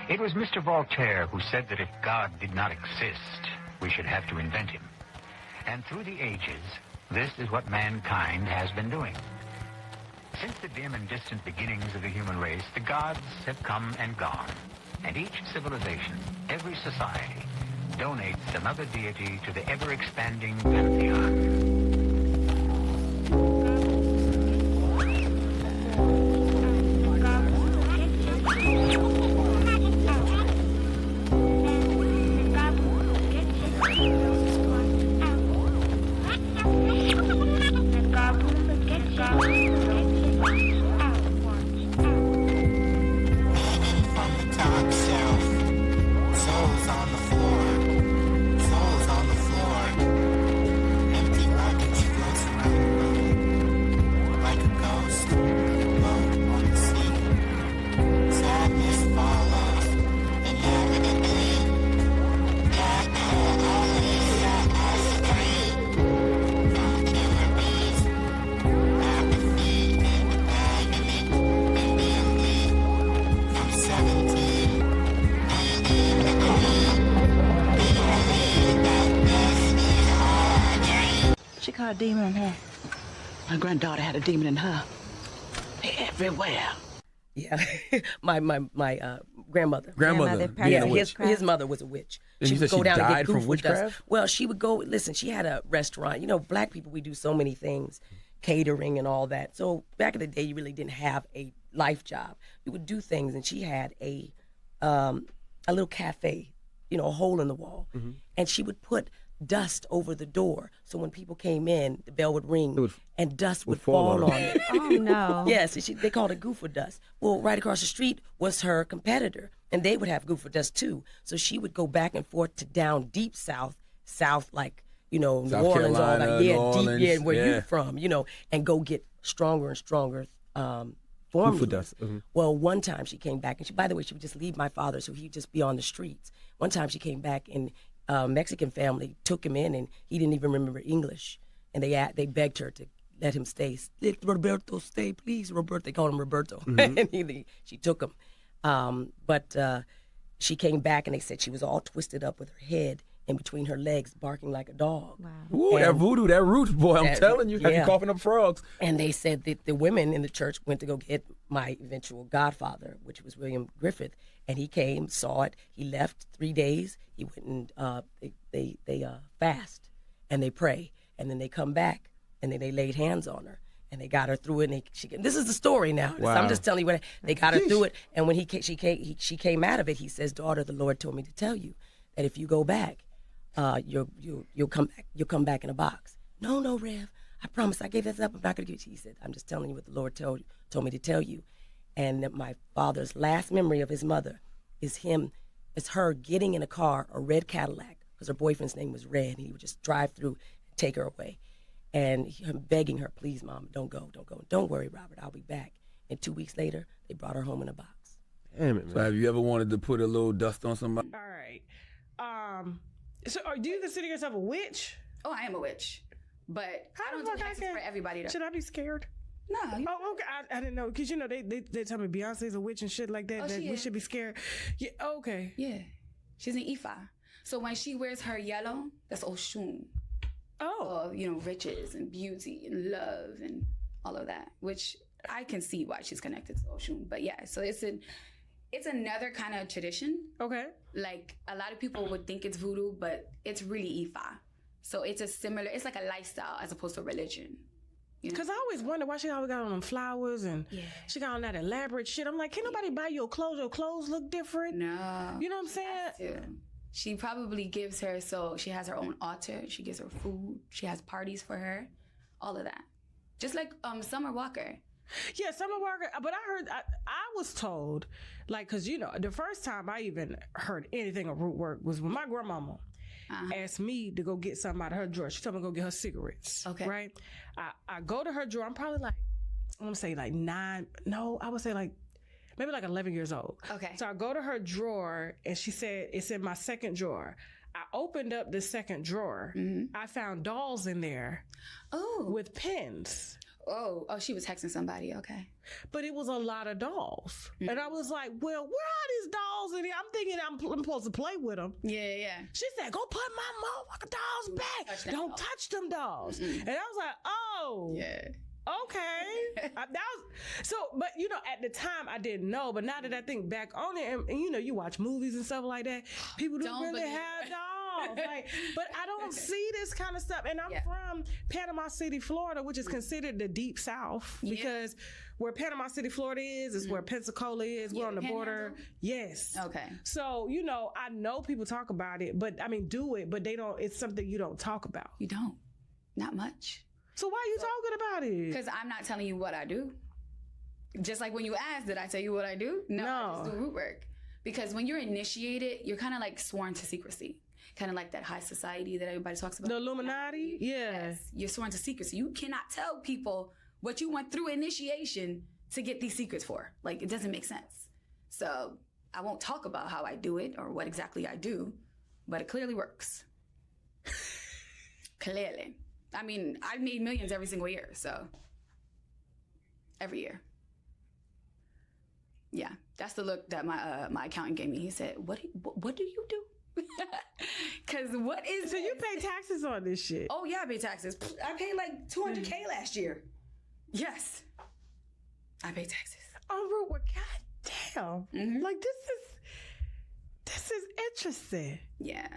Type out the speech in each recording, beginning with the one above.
It was Mr. Voltaire who said that if God did not exist, we should have to invent him. And through the ages, this is what mankind has been doing. Since the dim and distant beginnings of the human race, the gods have come and gone. And each civilization, every society, donates another deity to the ever-expanding pantheon. She caught a demon in her. My granddaughter had a demon in her. Everywhere. Yeah, my grandmother. Grandmother being a witch. His mother was a witch. And She you would said go she down and died get from goof with us. witchcraft? Well, she would go. Listen, she had a restaurant. You know, black people, we do so many things, catering and all that. So back in the day, you really didn't have a life job. You would do things, and she had a little cafe, you know, a hole in the wall, and she would put dust over the door, so when people came in, the bell would ring and dust would fall on it. Oh, no. Yes, they called it goofer dust. Well, right across the street was her competitor, and they would have goofer dust too. So she would go back and forth to down deep south like, you know, South New Orleans, all Carolina, that, yeah, New deep, Orleans, yeah, where yeah. you're from, you know, and go get stronger and stronger formulas. dust. Well, one time she came back, and by the way, she would just leave my father, so he'd just be on the streets. One time she came back, and Mexican family took him in, and he didn't even remember English, and they begged her to let him stay. Let Roberto stay, please, Roberto. They called him Roberto, and she took him. But she came back, and they said she was all twisted up with her head in between her legs, barking like a dog. Wow. Ooh, that voodoo, that root, boy, I'm That- telling you, have you yeah. coughing up frogs. And they said that the women in the church went to go get my eventual godfather, which was William Griffith, and he came, saw it. He left 3 days. He went and they fast and they pray, and then they come back and then they laid hands on her and they got her through it. And this is the story now. Wow. I'm just telling you what they got her through it. And when she came out of it, he says, "Daughter, the Lord told me to tell you that if you go back, you'll come back. You'll come back in a box." No, Rev. I promise. I gave this up. I'm not gonna give it to you. He said, "I'm just telling you what the Lord told me to tell you." And that my father's last memory of his mother is her getting in a car, a red Cadillac, because her boyfriend's name was Red. And he would just drive through and take her away. And him begging her, "Please, Mom, don't go. Don't worry, Robert, I'll be back." And 2 weeks later, they brought her home in a box. Damn it, man. So have you ever wanted to put a little dust on somebody? All right. So do you consider yourself a witch? Oh, I am a witch, but I don't do hexes for everybody. Though. Should I be scared? No. Oh, okay. I didn't know, because you know they tell me Beyonce's a witch and shit like that. Oh, that she we is. should be scared. Yeah. Okay. Yeah, she's an Ifa. So when she wears her yellow, that's Oshun. Oh. Of, you know, riches and beauty and love and all of that, which I can see why she's connected to Oshun. But yeah, so it's another kind of tradition. Okay. Like a lot of people would think it's voodoo, but it's really Ifa. So it's it's like a lifestyle as opposed to religion. You know? Because I always wonder why she always got on them flowers and she got on that elaborate shit. I'm like, can nobody buy your clothes? Your clothes look different. No. You know what I'm saying? She probably gives her, so she has her own altar. She gives her food. She has parties for her. All of that. Just like Summer Walker. Yeah, Summer Walker. But I was told, like, because, you know, the first time I even heard anything of root work was when my grandmama asked me to go get something out of her drawer. She told me to go get her cigarettes. Okay. Right? I go to her drawer. I'm probably like, I want to say like 9. No, I would say like maybe like 11 years old. Okay. So I go to her drawer and she said, it's in my second drawer. I opened up the second drawer. I found dolls in there with pens. Oh, she was texting somebody. Okay. But it was a lot of dolls. And I was like, well, where are these dolls in here? I'm thinking I'm supposed to play with them. Yeah. She said, go put my motherfucking dolls back. Don't touch them dolls. And I was like, oh. Yeah. Okay. But at the time I didn't know, but now that I think back on it, and you watch movies and stuff like that, people don't really have dolls. But I don't see this kind of stuff. And I'm from Panama City, Florida, which is considered the deep South because where Panama City, Florida is where Pensacola is. We're on the border. Yes. Okay. So, I know people talk about it, but do it, but they don't, it's something you don't talk about. You don't. Not much. So why are you talking about it? Because I'm not telling you what I do. Just like when you asked, did I tell you what I do? No. I just do root work. Because when you're initiated, you're kind of like sworn to secrecy. Kind of like that high society that everybody talks about. The Illuminati? Yeah. Yes. You're sworn to secrecy. You cannot tell people what you went through initiation to get these secrets for. Like, it doesn't make sense. So I won't talk about how I do it or what exactly I do, but it clearly works. Clearly. I mean, I've made millions every single year, so every year. Yeah, that's the look that my accountant gave me. He said, "What do you do?" Because what is? So you pay taxes on this shit? Oh yeah, I pay taxes. I paid like $200K last year. Yes, I pay taxes. Oh, root work. God damn! Like this is interesting. Yeah,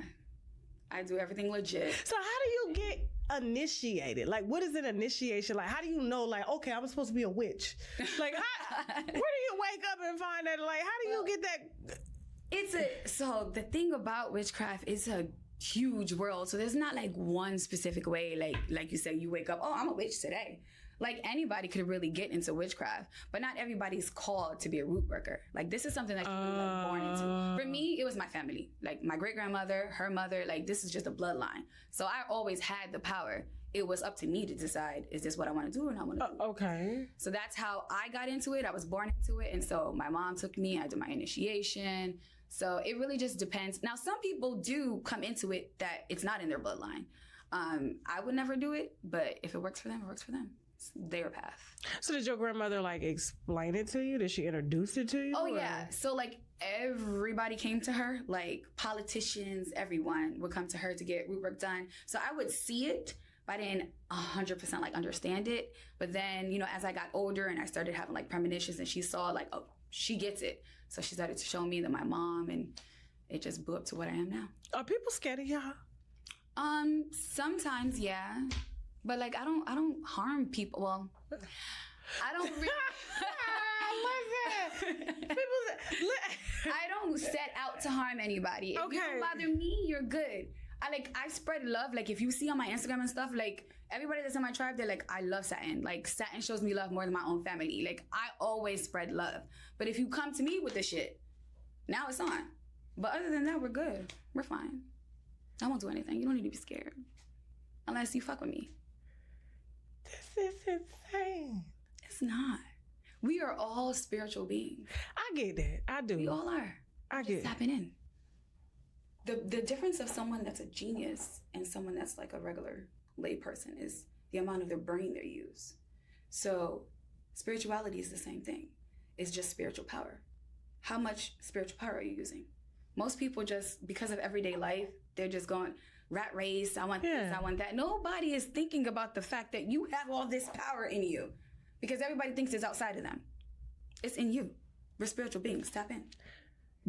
I do everything legit. So how do you get initiated? Like, what is an initiation? Like, how do you know, like, okay, I'm supposed to be a witch? Like, where do you wake up and find that? Like, how do you get that? So the thing about witchcraft is a huge world. So there's not like one specific way. Like you said, you wake up, oh, I'm a witch today. Like anybody could really get into witchcraft, but not everybody's called to be a root worker. Like this is something that you're like born into. For me, it was my family. Like my great grandmother, her mother, like this is just a bloodline. So I always had the power. It was up to me to decide, is this what I want to do or not want to do? Okay. So that's how I got into it. I was born into it. And so my mom took me, I did my initiation. So it really just depends. Now, some people do come into it that it's not in their bloodline. I would never do it, but if it works for them, it works for them. It's their path. So did your grandmother like explain it to you? Did she introduce it to you? Oh, yeah. So like everybody came to her, like politicians, everyone would come to her to get root work done. So I would see it, but I didn't 100% like understand it. But then, you know, as I got older and I started having like premonitions and she saw like, oh, she gets it. So she started to show me that my mom, and it just blew up to what I am now. Are people scared of y'all? Sometimes, yeah. But like, I don't harm people. Well, I don't really. I don't set out to harm anybody. If you don't bother me, you're good. I spread love. Like if you see on my Instagram and stuff, like everybody that's in my tribe, they're like, I love satin. Like satin shows me love more than my own family. Like I always spread love. But if you come to me with the shit, now it's on. But other than that, we're good. We're fine. I won't do anything. You don't need to be scared. Unless you fuck with me. This is insane. It's not. We are all spiritual beings. I get that. I do. We all are. I get it. Tapping in. The difference of someone that's a genius and someone that's like a regular lay person is the amount of their brain they use. So spirituality is the same thing. It's just spiritual power. How much spiritual power are you using? Most people just, because of everyday life, they're just going, rat race, I want this, I want that. Nobody is thinking about the fact that you have all this power in you because everybody thinks it's outside of them. It's in you. We're spiritual beings. Tap in.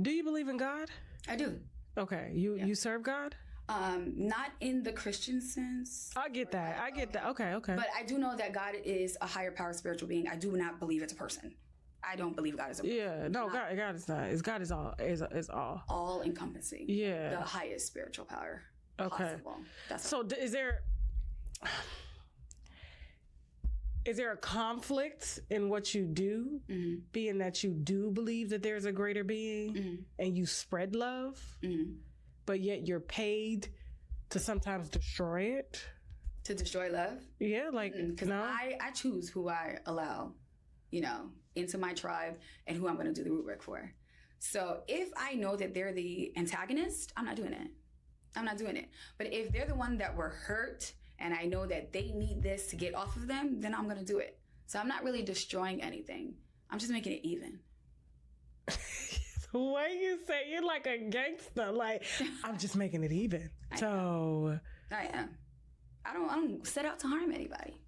Do you believe in God? I do. Okay. You serve God? Not in the Christian sense. I get that. Okay. But I do know that God is a higher power spiritual being. I do not believe it's a person. I don't believe God is a person. Yeah, no, God is not. God is all. Is all. All encompassing. Yeah. The highest spiritual power. Okay. Possible. That's so is there a conflict in what you do, being that you do believe that there's a greater being and you spread love, but yet you're paid to sometimes destroy it? To destroy love? Yeah, like, because I choose who I allow, into my tribe and who I'm going to do the root work for. So if I know that they're the antagonist, I'm not doing it. But if they're the one that were hurt and I know that they need this to get off of them, then I'm going to do it. So I'm not really destroying anything. I'm just making it even. The way you say, you're like a gangster. Like, I'm just making it even. So I am. I don't set out to harm anybody.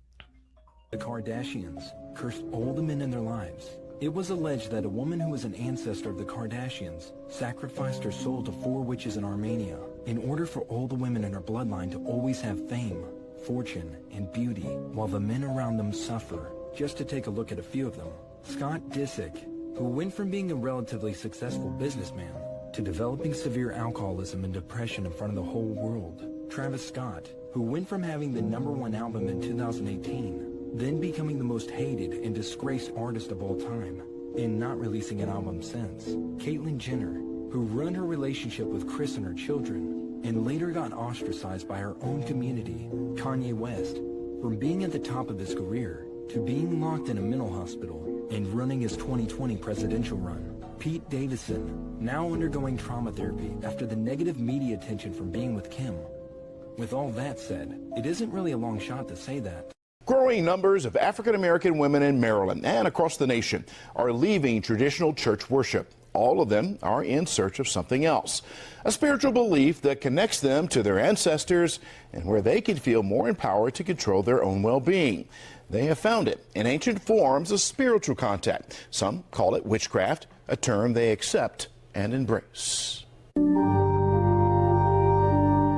The Kardashians cursed all the men in their lives. It was alleged that a woman who was an ancestor of the Kardashians sacrificed her soul to 4 witches in Armenia in order for all the women in her bloodline to always have fame, fortune, and beauty, while the men around them suffer. Just to take a look at a few of them, Scott Disick, who went from being a relatively successful businessman to developing severe alcoholism and depression in front of the whole world. Travis Scott, who went from having the #1 album in 2018, then becoming the most hated and disgraced artist of all time, and not releasing an album since. Caitlyn Jenner, who ruined her relationship with Kris and her children, and later got ostracized by her own community. Kanye West, from being at the top of his career to being locked in a mental hospital and running his 2020 presidential run. Pete Davidson, now undergoing trauma therapy after the negative media attention from being with Kim. With all that said, it isn't really a long shot to say that. Growing numbers of African American women in Maryland and across the nation are leaving traditional church worship. All of them are in search of something else, a spiritual belief that connects them to their ancestors and where they can feel more empowered to control their own well-being. They have found it in ancient forms of spiritual contact. Some call it witchcraft, a term they accept and embrace.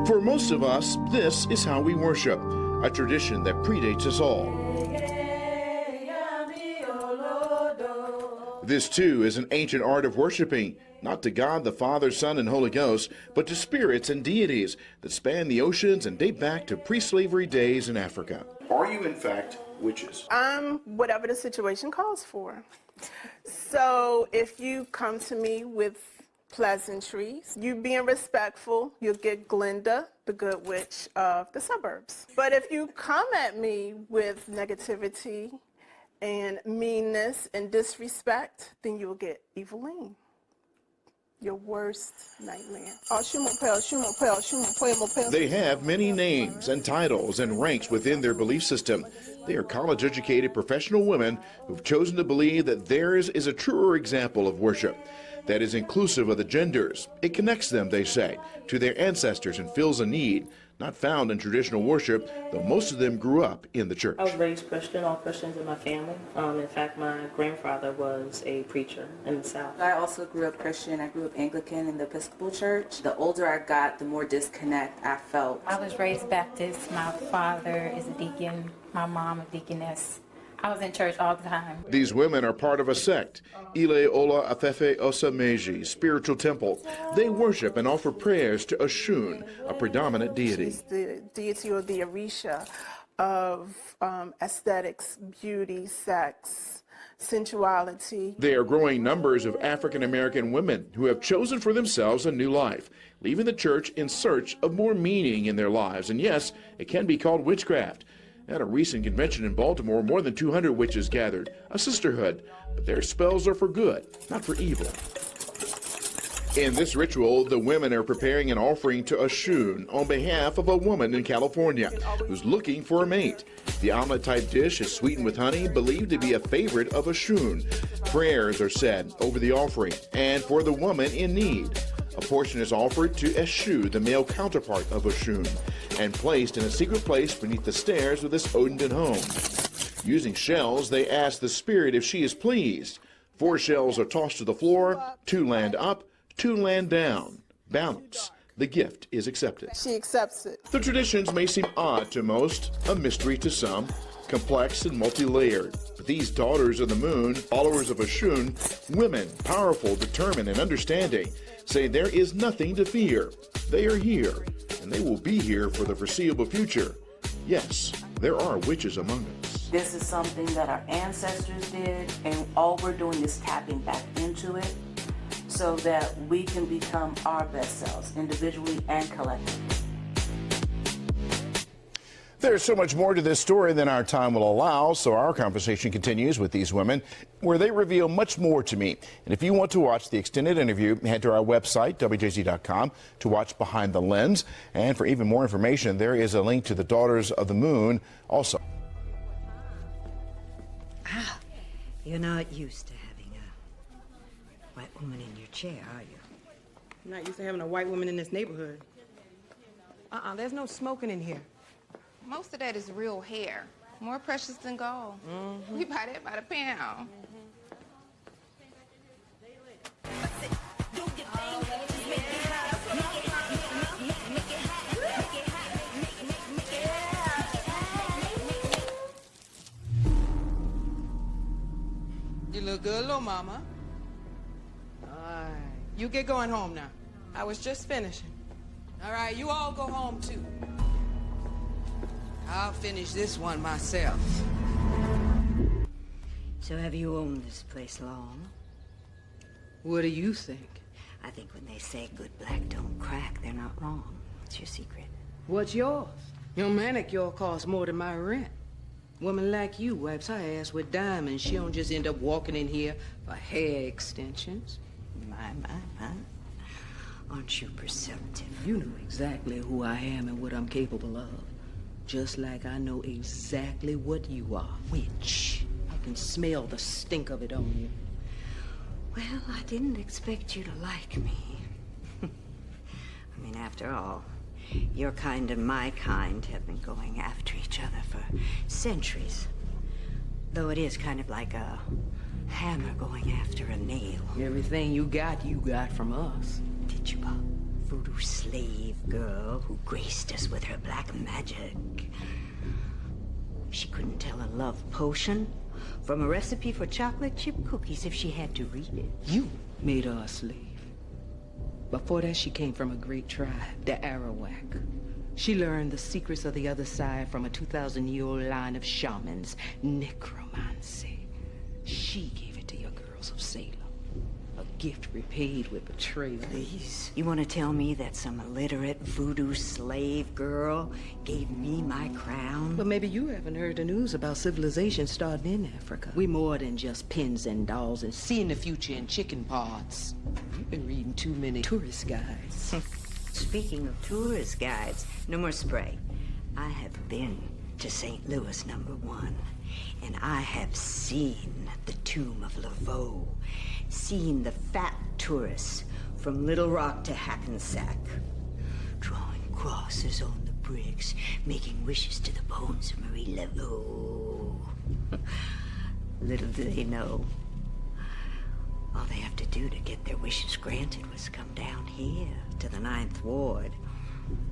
For most of us, this is how we worship, a tradition that predates us all. This, too, is an ancient art of worshiping, not to God the Father, Son, and Holy Ghost, but to spirits and deities that span the oceans and date back to pre-slavery days in Africa. Are you, in fact, witches? Whatever the situation calls for. So if you come to me with pleasantries, you being respectful, you'll get Glinda, the good witch of the suburbs. But if you come at me with negativity and meanness and disrespect, then you'll get Eveline, your worst nightmare. They have many names and titles and ranks within their belief system. They are college-educated professional women who've chosen to believe that theirs is a truer example of worship that is inclusive of the genders. It connects them, they say, to their ancestors and fills a need not found in traditional worship, though most of them grew up in the church. I was raised Christian, all Christians in my family. In fact, my grandfather was a preacher in the South. I also grew up Christian. I grew up Anglican in the Episcopal Church. The older I got, the more disconnect I felt. I was raised Baptist. My father is a deacon, my mom a deaconess. I was in church all the time. These women are part of a sect, Ile Ola Afefe Osa Meji, spiritual temple. They worship and offer prayers to Oshun, a predominant deity. She's the deity or the Orisha of aesthetics, beauty, sex, sensuality. There are growing numbers of African American women who have chosen for themselves a new life, leaving the church in search of more meaning in their lives. And yes, it can be called witchcraft. At a recent convention in Baltimore, more than 200 witches gathered, a sisterhood, but their spells are for good, not for evil. In this ritual, the women are preparing an offering to Oshun on behalf of a woman in California who's looking for a mate. The omelet-type dish is sweetened with honey, believed to be a favorite of Oshun. Prayers are said over the offering and for the woman in need. A portion is offered to Eshu, the male counterpart of Oshun, and placed in a secret place beneath the stairs of this Odenton home. Using shells, they ask the spirit if she is pleased. 4 shells are tossed to the floor, 2 land up, 2 land down. Balance. The gift is accepted. She accepts it. The traditions may seem odd to most, a mystery to some, complex and multi-layered. But these daughters of the moon, followers of Oshun, women, powerful, determined, and understanding, say there is nothing to fear. They are here, and they will be here for the foreseeable future. Yes, there are witches among us. This is something that our ancestors did, and all we're doing is tapping back into it so that we can become our best selves, individually and collectively. There's so much more to this story than our time will allow, so our conversation continues with these women, where they reveal much more to me. And if you want to watch the extended interview, head to our website, WJZ.com, to watch Behind the Lens. And for even more information, there is a link to the Daughters of the Moon also. Ah, you're not used to having a white woman in your chair, are you? I'm not used to having a white woman in this neighborhood. There's no smoking in here. Most of that is real hair. More precious than gold. Mm-hmm. We buy that by the pound. You look good, little mama. All right. You get going home now. I was just finishing. All right, you all go home, too. I'll finish this one myself. So have you owned this place long? What do you think? I think when they say good black don't crack, they're not wrong. What's your secret? What's yours? Your manicure costs more than my rent. Woman like you wipes her ass with diamonds. She don't just end up walking in here for hair extensions. My. Aren't you perceptive? You know exactly who I am and what I'm capable of. Just like I know exactly what you are. Witch. I can smell the stink of it on you. Well, I didn't expect you to like me. I mean, after all, your kind and my kind have been going after each other for centuries. Though it is kind of like a hammer going after a nail. Everything you got from us. Did you, voodoo slave girl who graced us with her black magic? She couldn't tell a love potion from a recipe for chocolate chip cookies if she had to read it. You made her a slave. Before that, she came from a great tribe, the Arawak. She learned the secrets of the other side from a 2,000-year-old line of shamans, necromancy. She gave it to your girls of Salem. A gift repaid with betrayal. Please, you want to tell me that some illiterate voodoo slave girl gave me my crown? But maybe you haven't heard the news about civilization starting in Africa. We more than just pins and dolls and seeing the future in chicken pots. You've been reading too many tourist guides. Speaking of tourist guides, no more spray. I have been to St. Louis #1, and I have seen the tomb of Laveau, seen the fat tourists from Little Rock to Hackensack, drawing crosses on the bricks, making wishes to the bones of Marie Laveau. Little do they know, all they have to do to get their wishes granted was come down here to the 9th Ward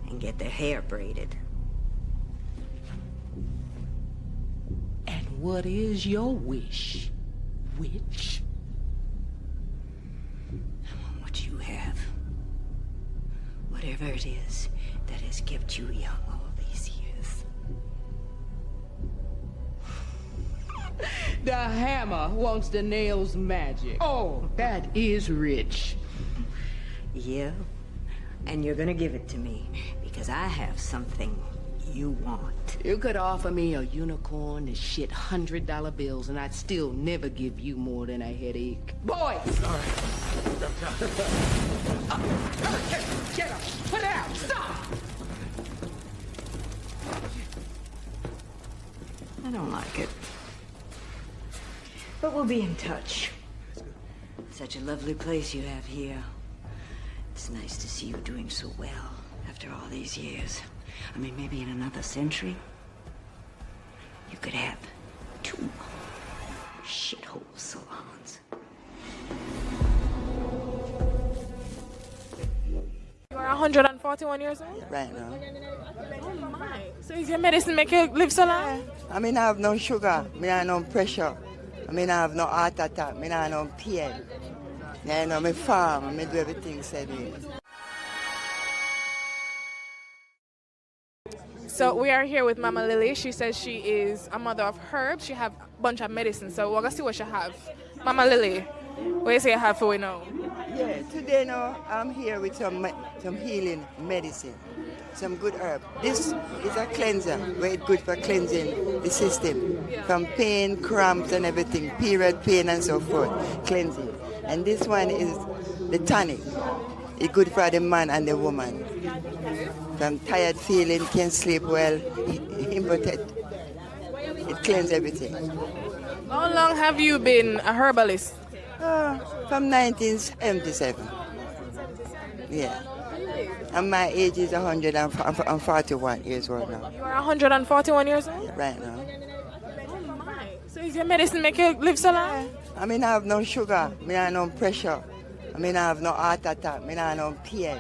and get their hair braided. And what is your wish, witch? I want what you have. Whatever it is that has kept you young all these years. The hammer wants the nails magic. Oh, that is rich. Yeah, and you're gonna give it to me because I have something you want. You could offer me a unicorn to shit $100 bills and I'd still never give you more than a headache. Boys! All right. Get up! Put it out! Stop! I don't like it. But we'll be in touch. Such a lovely place you have here. It's nice to see you doing so well after all these years. I mean, maybe in another century, you could have 2 shithole salons. You are 141 years old? Right now. Oh my. So is your medicine make you live so long? I mean, I have no sugar. I mean, I have no pressure. I mean, I have no heart attack. I mean, I have no pain. I know my farm. I do everything said here. So we are here with Mama Lily. She says she is a mother of herbs. She have a bunch of medicine. So we're going to see what she have. Mama Lily, what you say you have for we know? Yeah, today now I'm here with some healing medicine. some good herb. This is a cleanser, very good for cleansing the system from pain, cramps and everything, period pain and so forth, cleansing. And this one is the tonic. It's good for the man and the woman. From tired feeling, can't sleep well, impotent. It cleans everything. How long have you been a herbalist? From 1977. Yeah. And my age is 141 years old now. You are 141 years old? Right now. Oh my. So is your medicine make you live so long? I mean, I have no sugar, I have no pressure, I mean, I have no heart attack, I have no pain.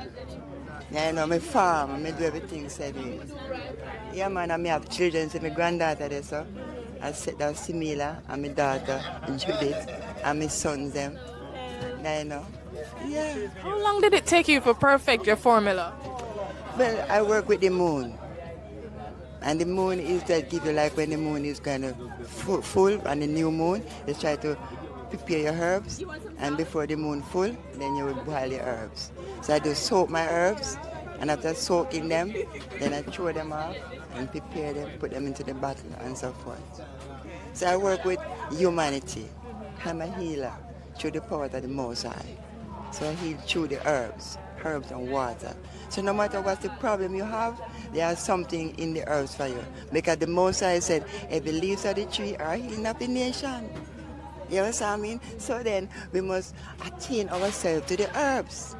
You know, I farm, I do everything said in. Yeah, man, I have children, so my granddaughter there, so I said that's Simila, and my daughter, Judith, and my sons, them. You know. Yeah. How long did it take you to perfect your formula? Well, I work with the moon. And the moon is that give you like when the moon is kind of full and the new moon, they try to prepare your herbs. And before the moon full, then you will boil your herbs. So I do soak my herbs, and after soaking them, then I throw them off and prepare them, put them into the bottle and so forth. So I work with humanity. I'm a healer through the power of the Most High. So I heal through the herbs and water. So no matter what the problem you have, there's something in the herbs for you. Because the Most High said, every leaves of the tree are healing of the nation. You know what I mean? So then we must attain ourselves to the herbs.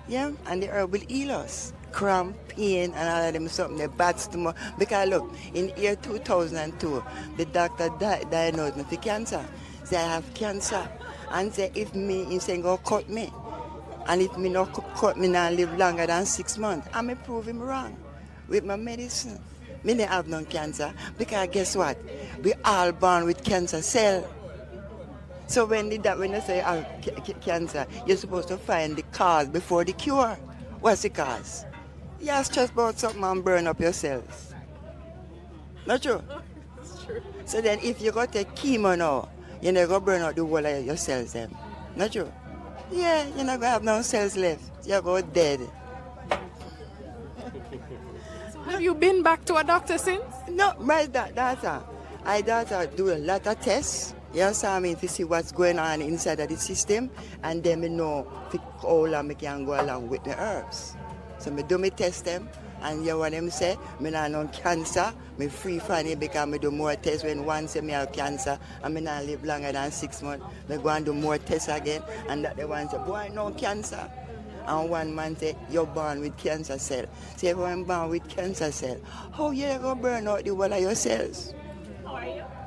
Yeah? And the herb will heal us. Cramp, pain, and all of them something, the bad stomach. Because look, in year 2002, the doctor diagnosed me with cancer. Say I have cancer. And say if me, he say go cut me. And if me not cut me now live longer than 6 months, I may prove him wrong with my medicine. Me don't have no cancer because guess what? We all born with cancer cell. So when they say cancer, you're supposed to find the cause before the cure. What's the cause? You're stressed about something and burn up your cells. Not true? It's true. So then if you go take chemo now, you're not going to burn out the whole of your cells then. Not true? Yeah, you're not going to have no cells left. You're going to dead. So have you been back to a doctor since? No, my daughter. I do a lot of tests. You understand me? To see what's going on inside of the system. And then I know how long I can go along with the herbs. So I do my test them. And you know what them say? I don't have cancer. I'm free from it because I do more tests when one say I have cancer and I don't live longer than 6 months. I go and do more tests again and that the one say, boy, no cancer. And one man say, you're born with cancer cell. Say, if I'm born with cancer cell, how you going to burn out the whole of your cells?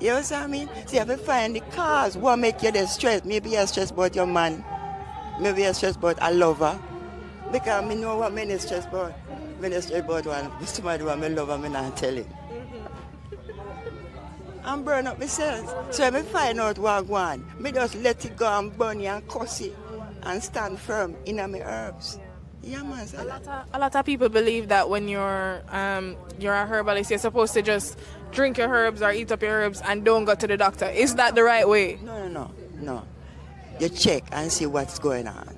You know what I mean? See, if you find the cause, what make you stressed? Maybe you're stressed about your man. Maybe you're stressed about a lover. Because I know what men is stressed about. When I straight about one, somebody who I love, I'm not telling. And burn up myself. So if I find out what I want, I just let it go and burn it and cuss it and stand firm in my herbs. Yeah, man. A lot of people believe that when you're a herbalist, you're supposed to just drink your herbs or eat up your herbs and don't go to the doctor. Is that the right way? No. You check and see what's going on.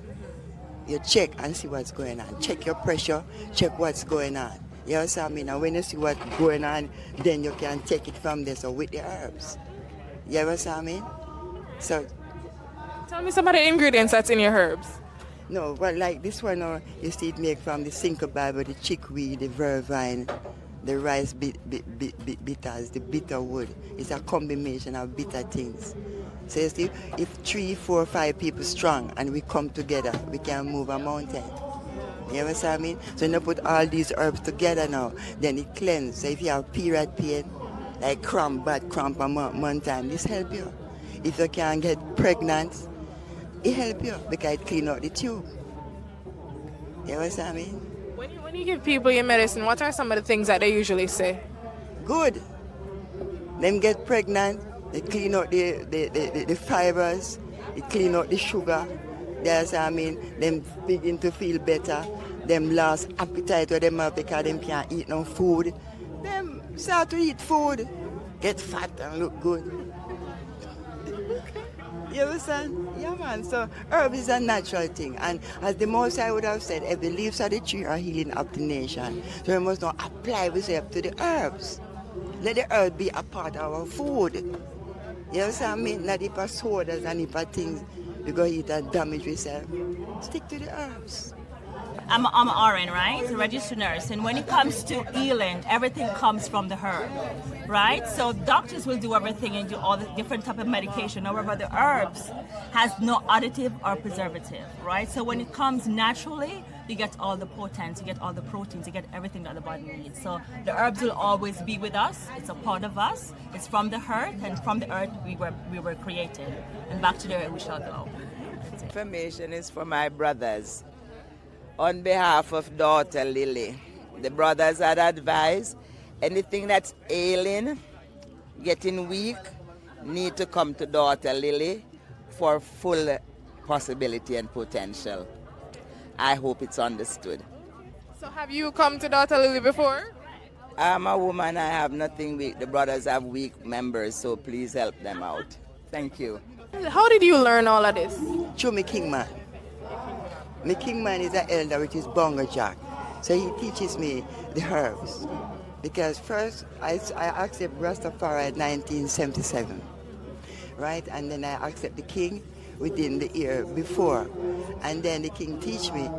You check and see what's going on. Check your pressure, check what's going on. You know what I mean? And when you see what's going on, then you can take it from there, so with the herbs. You know what I mean? So, tell me some of the ingredients that's in your herbs. No, well, like this one, you see it made from the Cinco Bible, the chickweed, the vervine, the rice bitters, the bitter wood. It's a combination of bitter things. So you see, if 3, 4, 5 people strong and we come together, we can move a mountain. You know what I mean? So you put all these herbs together now, then it cleanses. So if you have period pain, like bad cramp a month time, this help you. If you can't get pregnant, it help you because it clean out the tube. You know what I mean? When you give people your medicine, what are some of the things that they usually say? Good. Them get pregnant. They clean out the fibers, they clean out the sugar. That's what I mean. Them begin to feel better. Them lost appetite or them have because them can't eat no food. Them start to eat food, get fat and look good. You understand? Yeah, man. So herb is a natural thing. And as the most I would have said, every leaves of the tree are healing of the nation. So we must not apply ourselves to the herbs. Let the herb be a part of our food. You understand me? Not if a sodas and if a things we go eat and damage ourselves. Stick to the herbs. I'm RN, right? A registered nurse. And when it comes to healing, everything comes from the herb, right? So doctors will do everything and do all the different type of medication. However, the herbs has no additive or preservative, right? So when it comes naturally, you get all the potents, you get all the proteins, you get everything that the body needs. So the herbs will always be with us. It's a part of us. It's from the earth, and from the earth we were created. And back to the earth we shall go. Information is for my brothers. On behalf of daughter Lily, the brothers had advised anything that's ailing, getting weak, need to come to daughter Lily for full possibility and potential. I hope it's understood. So have you come to daughter Lily before? I'm a woman, I have nothing weak. The brothers have weak members, so please help them out. Thank you. How did you learn all of this? Through my Kingman. My Kingman is an elder, which is Bongo Jack. So he teaches me the herbs. Because first, I accept Rastafari in 1977, right? And then I accept the King within the year before. And then the King teach me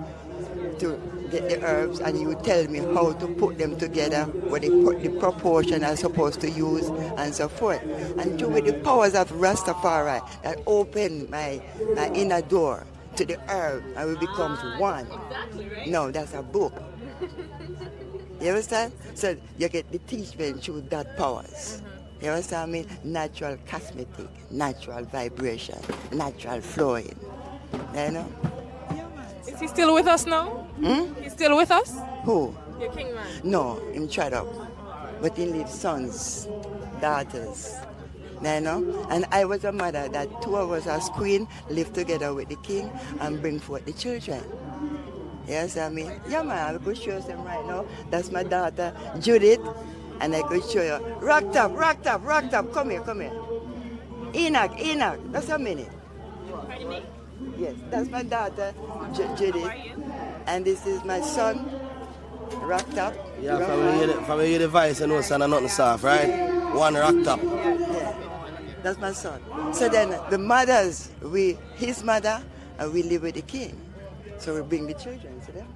to get the herbs, and he would tell me how to put them together, what the proportion I'm supposed to use, and so forth. And through the powers of Rastafari, that opened my inner door to the herb, and we become one. Exactly, right? No, that's a book. You understand? So you get the teachment through that powers. You understand me? Natural cosmetic, natural vibration, natural flowing. You know? Is he still with us now? Hmm? He's still with us? Who? Your king man. No, him tried up. But he leaves sons, daughters. You know? And I was a mother that two of us as queen live together with the king and bring forth the children. Yes, I mean, yeah, man, I could show them right now. That's my daughter, Judith, and I could show you. Rocked up, come here. Enoch, that's a minute. Pardon me? Yes, that's my daughter, Judith, and this is my son, rocked up. Yeah, from your device, you know, son, and nothing soft, right? One rocked up. Yeah, that's my son. So then the mothers, his mother, and we live with the king. So we bring the children to them.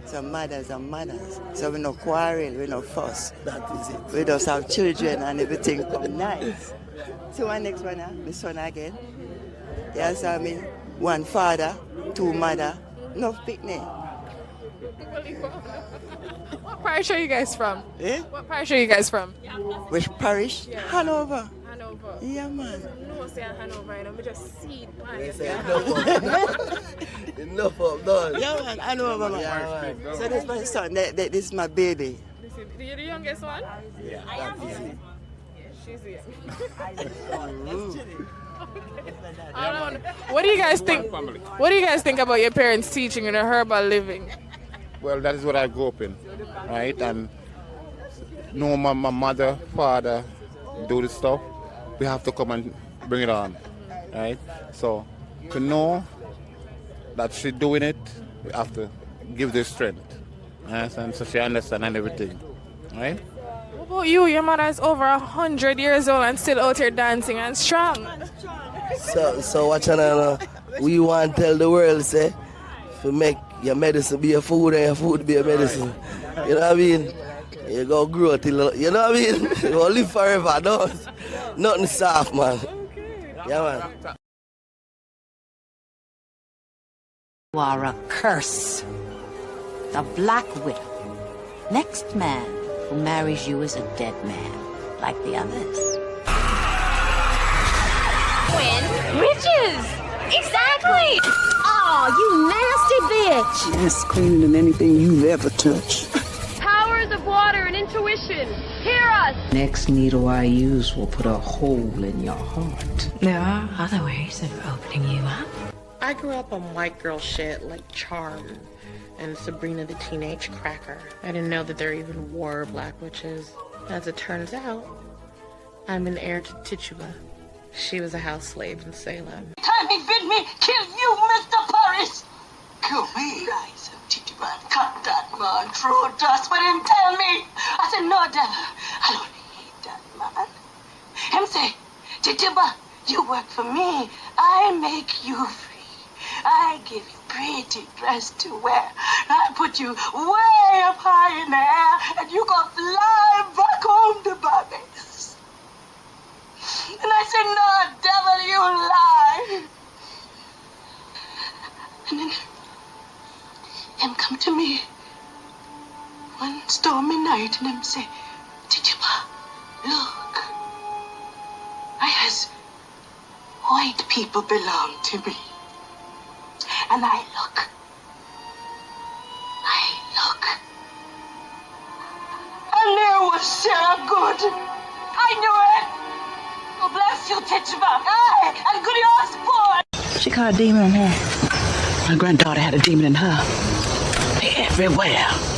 So mothers are mothers. So we no quarrel, we no fuss. That is it. We just have children and everything come nice. So our next one, my son again. Yes, I mean, one father, two mother, no picnic. What parish are you guys from? Eh? What parish are you guys from? Which parish? Yeah. Hanover. Hanover. Yeah, man. No, say Hanover, you know, we just see Enough of done. Yeah, man, Hanover, man. Yeah, man. So this is my son, this is my baby. You're the youngest one? Yeah, that is it. She's the I don't know. What do you guys think? What do you guys think about your parents teaching in a herbal living? Well, that is what I grew up in, right? And know my mother, father do this stuff. We have to come and bring it on, right? So to know that she's doing it, we have to give the strength, yes? And so she understands and everything, right? What about you? Your mother is over 100 years old and still out here dancing and strong. So what you know, we want to tell the world, say, to make your medicine be a food and your food be a medicine. You know what I mean? You go grow till, you know what I mean? You go live forever, don't. Nothing soft, man. Yeah, man. You are a curse. A black widow. Next man who marries you is a dead man, like the others. Twin riches! Exactly! Aw, you nasty bitch! That's cleaner than anything you've ever touched. Powers of water and intuition, hear us! Next needle I use will put a hole in your heart. There are other ways of opening you up. I grew up on white girl shit like Charm and Sabrina the Teenage Cracker. I didn't know that there even were black witches. As it turns out, I'm an heir to Tituba. She was a house slave in Salem. Time he bid me kill you, Mr. Paris. Kill me? Rise up, Titiba. Cut that man through dust. But him tell me. I said, no, devil. I don't hate that man. Him say, Titiba, you work for me. I make you free. I give you pretty dress to wear. I put you way up high in the air, and you go fly back home to Barbados. And I said, no, devil, you lie. And then him come to me one stormy night and him say, Titiba, look, I has white people belong to me. And I look. And there was Sarah Good. I knew it. Oh, bless you, Tituba. Aye, and good yours, boy. She caught a demon in her. My granddaughter had a demon in her. Everywhere.